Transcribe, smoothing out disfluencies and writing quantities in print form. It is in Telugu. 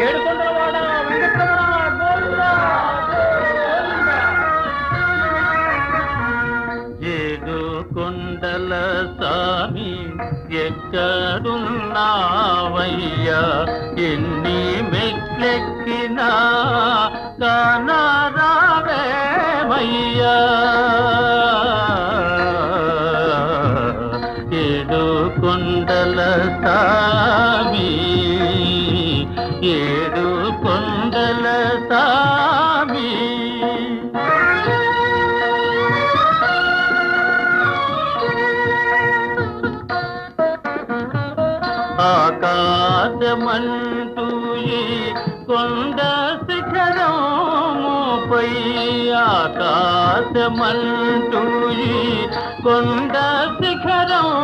ఏడుకొండలవాడ వెంకటరమణ గోవిందా, గోవిందా. ఏడు కొండల స్వామి ఎక్కడున్నావయ్యా, ఎన్ని మెట్లెక్కినా కానరావేమయ్యా. ఏడు కొండల స్వామి, ఏడు కొండల స్వామి. ఆకాశమంటూ ఈ కొండ శిఖరముపై, ఆకాశమంటూ ఈ కొండ శిఖరముపై